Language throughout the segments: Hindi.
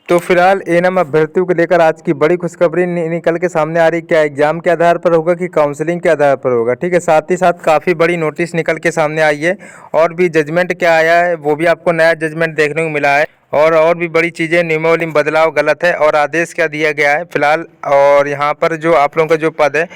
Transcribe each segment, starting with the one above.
तो फिलहाल एएनएम अभ्यर्थियों को लेकर आज की बड़ी खुशखबरी निकल के सामने आ रही। क्या एग्जाम के आधार पर होगा कि काउंसलिंग के आधार पर होगा, ठीक है। साथ ही साथ काफ़ी बड़ी नोटिस निकल के सामने आई है और भी जजमेंट क्या आया है वो भी आपको नया जजमेंट देखने को मिला है। और भी बड़ी चीज़ें, नियमावली में बदलाव गलत है और आदेश क्या दिया गया है फिलहाल। और यहाँ पर जो आप लोगों का जो पद है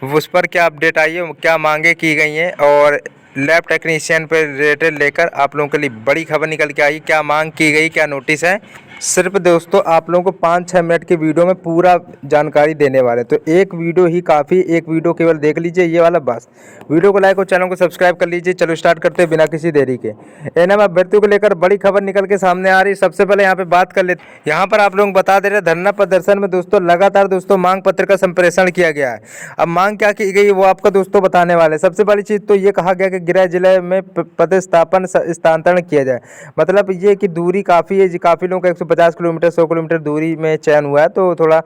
उस पर क्या अपडेट आई है, क्या मांगे की गई हैं और लैब टेक्नीशियन पर रिलेटेड लेकर आप लोगों के लिए बड़ी खबर निकल के आई। क्या मांग की गई, क्या नोटिस है, सिर्फ दोस्तों आप लोगों को 5-6 मिनट के वीडियो में पूरा जानकारी देने वाले। तो एक वीडियो ही काफ़ी, एक वीडियो केवल देख लीजिए ये वाला बस। वीडियो को लाइक और चैनल को सब्सक्राइब कर लीजिए। चलो स्टार्ट करते हैं बिना किसी देरी के। एएनएम अभ्यर्थियों को लेकर बड़ी खबर निकल के सामने आ रही। सबसे पहले यहाँ पे बात कर लेते, यहाँ पर आप लोग बता दे रहे धरना प्रदर्शन में दोस्तों लगातार दोस्तों मांग पत्र का संप्रेषण किया गया है। अब मांग क्या की गई वो आपको दोस्तों बताने वाले। सबसे बड़ी चीज़ तो ये कहा गया कि गृह जिले में पदस्थापन स्थानांतरण किया जाए। मतलब ये कि दूरी काफ़ी है, काफ़ी लोगों का 150 किलोमीटर 100 किलोमीटर दूरी में चयन हुआ है तो थोड़ा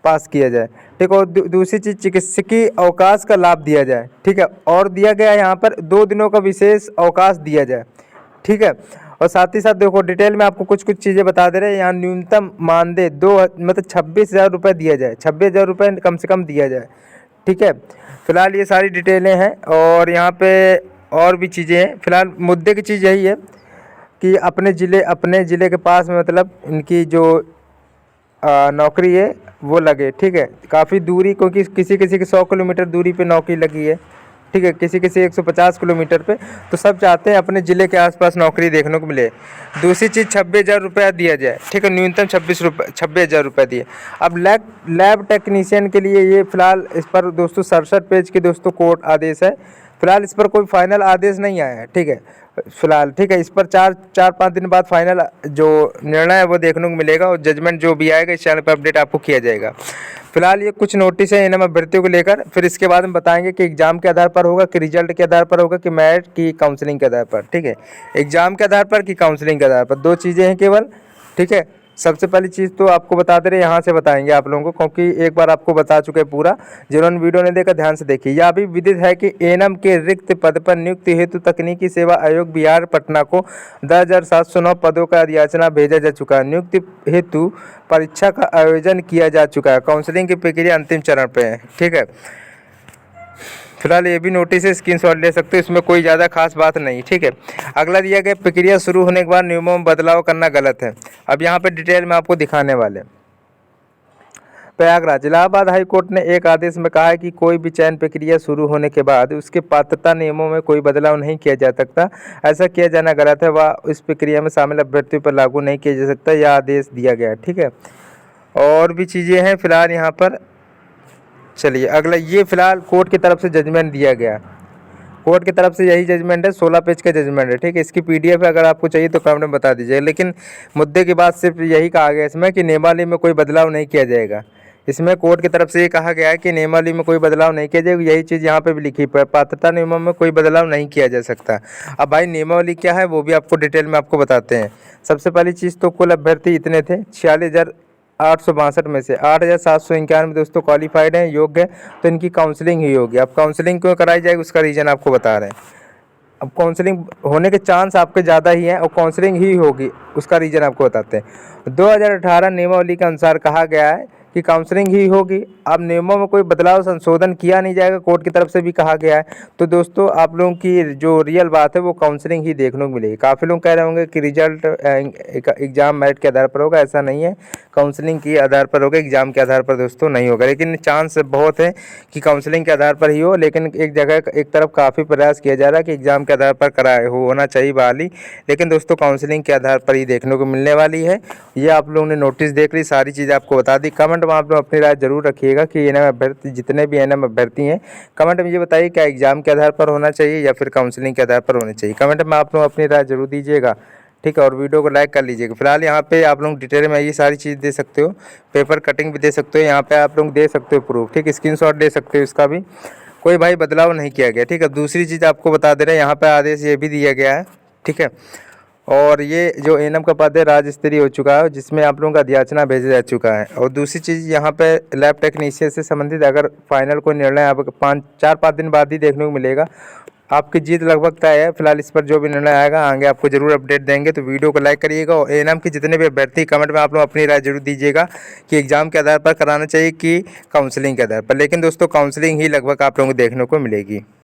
पास किया जाए, ठीक है। और दूसरी चीज़ चिकित्सकीय अवकाश का लाभ दिया जाए, ठीक है। और दिया गया यहाँ पर 2 दिनों का विशेष अवकाश दिया जाए, ठीक है। और साथ ही साथ देखो डिटेल में आपको कुछ चीज़ें बता दे रहे हैं। यहाँ न्यूनतम मानदेय 2 मतलब 26,000 रुपये दिया जाए, 26,000 रुपये कम से कम दिया जाए, ठीक है। फिलहाल ये सारी डिटेलें हैं और यहाँ पे और भी चीज़ें हैं। फिलहाल मुद्दे की चीज़ यही है कि अपने ज़िले के पास में मतलब इनकी जो नौकरी है वो लगे, ठीक है। काफ़ी दूरी, क्योंकि किसी किसी की 100 किलोमीटर दूरी पे नौकरी लगी है, ठीक है, किसी किसी 150 किलोमीटर पे। तो सब चाहते हैं अपने ज़िले के आसपास नौकरी देखने को मिले। दूसरी चीज़ 26,000 रुपया दिया जाए, ठीक है, न्यूनतम 26,000 रुपये दिए। अब लैब टेक्नीशियन के लिए ये फिलहाल इस पर दोस्तों 67 पेज की दोस्तों कोर्ट आदेश है। फिलहाल इस पर कोई फाइनल आदेश नहीं आया है, ठीक है फिलहाल, ठीक है। इस पर 4-5 दिन बाद फाइनल जो निर्णय है वो देखने को मिलेगा और जजमेंट जो भी आएगा इस चैनल पर अपडेट आपको किया जाएगा। फिलहाल ये कुछ नोटिस है एएनएम अभ्यर्थियों को लेकर। फिर इसके बाद हम बताएंगे कि एग्जाम के आधार पर होगा कि रिजल्ट के आधार पर होगा कि मेरिट की काउंसलिंग के आधार पर, ठीक है। एग्जाम के आधार पर कि काउंसलिंग के आधार पर, 2 चीज़ें हैं केवल, ठीक है। सबसे पहली चीज़ तो आपको बता दे रहे यहाँ से बताएंगे आप लोगों को, क्योंकि एक बार आपको बता चुके हैं पूरा। जिन्होंने वीडियो नहीं देखा ध्यान से देखिए। यह अभी विदित है कि एएनएम के रिक्त पद पर नियुक्ति हेतु तकनीकी सेवा आयोग बिहार पटना को 10,709 पदों का याचना भेजा जा चुका है। नियुक्ति हेतु परीक्षा का आयोजन किया जा चुका है। काउंसलिंग की प्रक्रिया अंतिम चरण पर है, ठीक है। फिलहाल ये भी नोटिस है, स्क्रीनशॉट ले सकते हो, इसमें कोई ज़्यादा खास बात नहीं, ठीक है। अगला दिया गया प्रक्रिया शुरू होने के बाद नियमों में बदलाव करना गलत है। अब यहाँ पे डिटेल में आपको दिखाने वाले। प्रयागराज इलाहाबाद हाई कोर्ट ने एक आदेश में कहा है कि कोई भी चयन प्रक्रिया शुरू होने के बाद उसके पात्रता नियमों में कोई बदलाव नहीं किया जा सकता। ऐसा किया जाना गलत है, वह इस प्रक्रिया में शामिल अभ्यर्थियों पर लागू नहीं किया जा सकता। यह आदेश दिया गया है, ठीक है। और भी चीज़ें हैं फिलहाल यहाँ पर। चलिए अगला, ये फिलहाल कोर्ट की तरफ से जजमेंट दिया गया। कोर्ट की तरफ से यही जजमेंट है, 16 पेज का जजमेंट है, ठीक है। इसकी पीडीएफ अगर आपको चाहिए तो कमेंट में बता दीजिए। लेकिन मुद्दे की बात सिर्फ यही कहा गया इसमें कि नियमावली में कोई बदलाव नहीं किया जाएगा। इसमें कोर्ट की तरफ से ये कहा गया है कि नियमावली में कोई बदलाव नहीं किया जाएगा। यही चीज़ यहाँ पे भी लिखी है, पात्रता नियमों में कोई बदलाव नहीं किया जा सकता। अब भाई नियमावली क्या है वो भी आपको डिटेल में आपको बताते हैं। सबसे पहली चीज़ तो कुल अभ्यर्थी इतने थे 46,862 में से 8,791 दोस्तों क्वालिफाइड हैं, योग्य है, तो इनकी काउंसलिंग ही होगी। अब काउंसलिंग क्यों कराई जाएगी उसका रीज़न आपको बता रहे हैं। अब काउंसलिंग होने के चांस आपके ज़्यादा ही हैं और काउंसलिंग ही होगी, उसका रीज़न आपको बताते हैं। 2018 नियमावली के अनुसार कहा गया है कि काउंसलिंग ही होगी। अब नियमों में कोई बदलाव संशोधन किया नहीं जाएगा, कोर्ट की तरफ से भी कहा गया है। तो दोस्तों आप लोगों की जो रियल बात है वो काउंसलिंग ही देखने को मिलेगी। काफ़ी लोग कह रहे होंगे कि रिजल्ट एग्ज़ाम मेरिट के आधार पर होगा, ऐसा नहीं है, काउंसलिंग के आधार पर होगा, एग्ज़ाम के आधार पर दोस्तों नहीं होगा। लेकिन चांस बहुत है कि काउंसलिंग के आधार पर ही हो। लेकिन एक जगह एक तरफ काफ़ी प्रयास किया जा रहा है कि एग्ज़ाम के आधार पर कराए होना चाहिए बहाली, लेकिन दोस्तों काउंसलिंग के आधार पर ही देखने को मिलने वाली है। ये आप लोगों ने नोटिस देख ली, सारी चीज़ें आपको बता दी। कमेंट में आप लोग अपनी राय जरूर रखिएगा कि एएनएम अभ्यर्थी जितने भी एएनएम अभ्यर्थी हैं, कमेंट में ये बताइए क्या एग्ज़ाम के आधार पर होना चाहिए या फिर काउंसलिंग के आधार पर होना चाहिए। कमेंट में आप लोग अपनी राय जरूर दीजिएगा, ठीक है। और वीडियो को लाइक कर लीजिएगा। फिलहाल यहाँ पे आप लोग डिटेल में ये सारी चीज़ दे सकते हो, पेपर कटिंग भी दे सकते हो, यहाँ पे आप लोग दे सकते हो प्रूफ, ठीक, स्क्रीनशॉट ले सकते हो, इसका भी कोई भाई बदलाव नहीं किया गया, ठीक है। दूसरी चीज़ आपको बता दे रहे हैं, यहाँ पे आदेश ये भी दिया गया है, ठीक है। और ये जो एएनएम का पद है राज्य स्तरीय हो चुका है, जिसमें आप लोगों का अध्याचना भेजा जा चुका है। और दूसरी चीज़ यहाँ पे लैब टेक्नीशियन से संबंधित अगर फाइनल कोई निर्णय आपको 4-5 दिन बाद ही देखने को मिलेगा। आपकी जीत लगभग तय है। फिलहाल इस पर जो भी निर्णय आएगा आगे आपको जरूर अपडेट देंगे। तो वीडियो को लाइक करिएगा और एएनएम के जितने भी अभ्यर्थी कमेंट में आप लोग अपनी राय जरूर दीजिएगा कि एग्जाम के आधार पर कराना चाहिए कि काउंसलिंग के आधार पर। लेकिन दोस्तों काउंसलिंग ही लगभग आप लोगों को देखने को मिलेगी।